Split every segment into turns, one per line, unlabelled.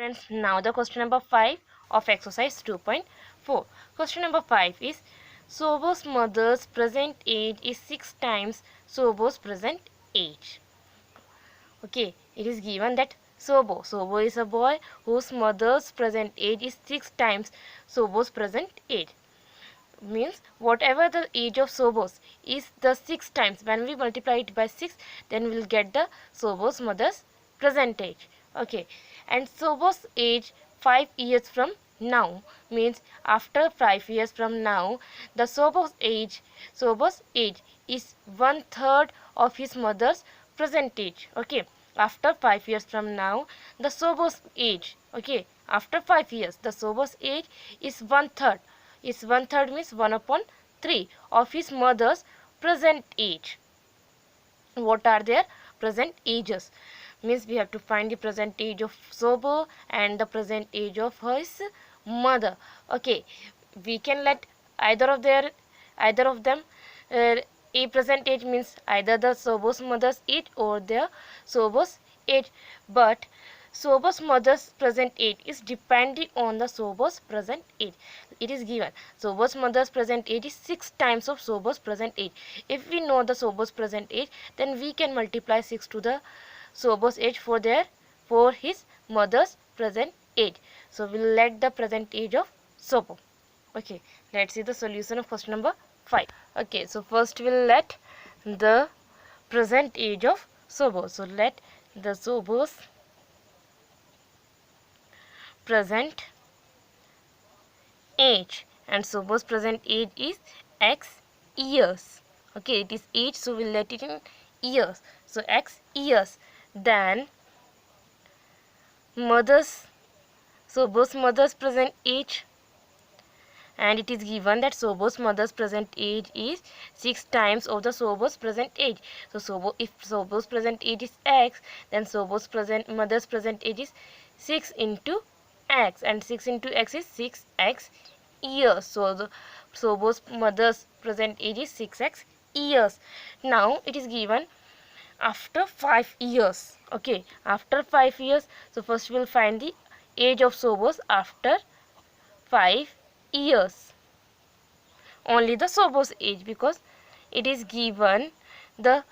Students, now the question number 5 of exercise 2.4. Question number 5 is Sobo's mother's present age is 6 times Sobo's present age. Okay, it is given that Sobo is a boy whose mother's present age is 6 times Sobo's present age. Means whatever the age of Sobos is the 6 times, when we multiply it by 6, then we'll get the Sobos mother's present age. Okay, and Sobos age 5 years from now, means after 5 years from now, the Sobos age is 1/3 of his mother's present age. Okay, after 5 years from now, the Sobos age, okay, after 5 years, the Sobos age is 1/3. Is 1/3 means 1/3 of his mother's present age. What are their present ages? Means we have to find the present age of Sobo and the present age of his mother. Okay, we can let either of them. A present age means either the Sobo's mother's age or their Sobo's age, but Sobo's mother's present age is depending on the Sobo's present age. It is given Sobo's mother's present age is 6 times of Sobo's present age. If we know the Sobo's present age, then we can multiply 6 to the Sobo's age for his mother's present age. So we'll let the present age of Sobo. Okay, let's see the solution of question number 5. Okay, so first we'll let the present age of Sobo. So let the Sobo's present age, and Sobo's present age is x years. Okay, it is age, so we'll let it in years. So x years. Then Sobo's mother's present age, and it is given that Sobo's mother's present age is 6 times of the Sobo's present age. So if Sobo's present age is x, then Sobo's mother's present age is 6 into x, and 6 into x is 6x years. So the Sobo's mother's present age is 6x years. Now it is given after 5 years. Okay, after 5 years. So first we will find the age of Sobo's after 5 years. Only the Sobo's age, because it is given the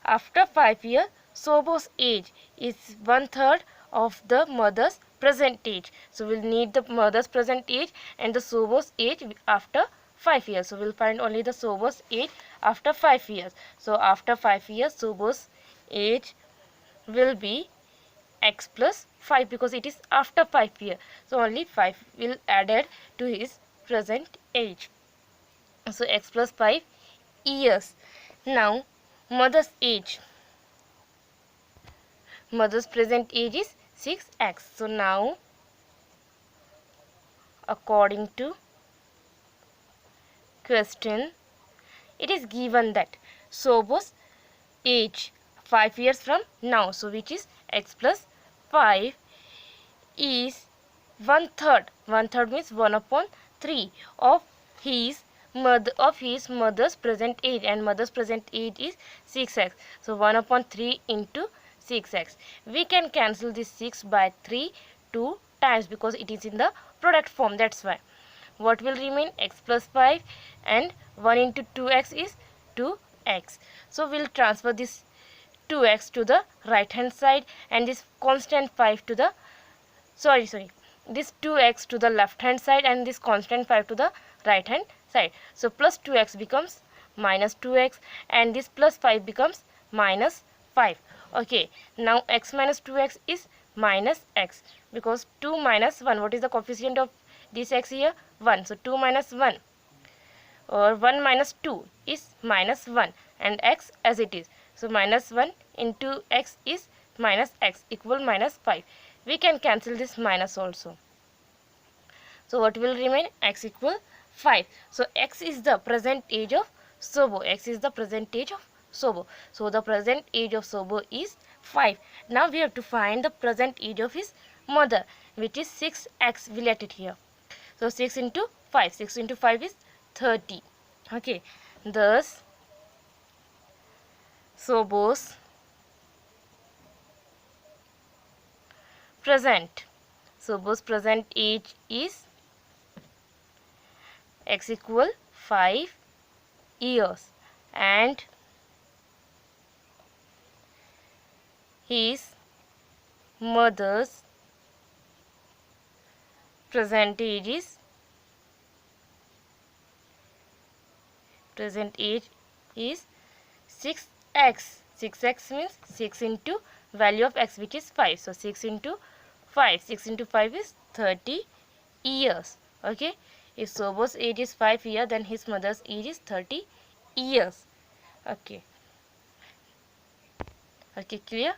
after 5 years Sobo's age is 1/3 of the mother's present age. So we'll need the mother's present age and the Sobo's age after 5 years. So we'll find only the Sobo's age after 5 years. So after 5 years Sobo's age will be x plus 5, because it is after 5 years. So only 5 will added to his present age. So x plus 5 years. Now mother's age. Mother's present age is 6x. So now according to question, it is given that Sobo's age 5 years from now, so which is x plus 5 is 1/3. 1/3 means 1/3 of his mother's present age, and mother's present age is 6x. So 1/3 into 6x. We can cancel this 6 by 3 2 times, because it is in the product form. That's why. What will remain? X plus 5, and 1 into 2x is 2x. So we'll transfer this 2x to the right hand side, and this constant 5 to the this 2x to the left hand side, and this constant 5 to the right hand side. So plus 2x becomes minus 2x, and this plus 5 becomes minus 5. Okay, now x minus 2x is minus x, because 2 minus 1, what is the coefficient of this x here? 1. So 2 minus 1, or 1 minus 2 is minus 1, and x as it is. So minus 1 into x is minus x, equal minus 5. We can cancel this minus also. So what will remain? X equal 5. So x is the present age of Sobo. X is the present age of Sobo. So the present age of Sobo is 5. Now we have to find the present age of his mother, which is 6x. We let it here. So 6 into 5. 6 into 5 is 30. Okay. Thus Sobo's present Sobo's present age is x equal 5 years and his mother's present age is 6x. 6x means 6 into value of x, which is 5. So 6 into 5. 6 into 5 is 30 years. Okay. If Sobo's age is 5 years, then his mother's age is 30 years. Okay. Okay, clear?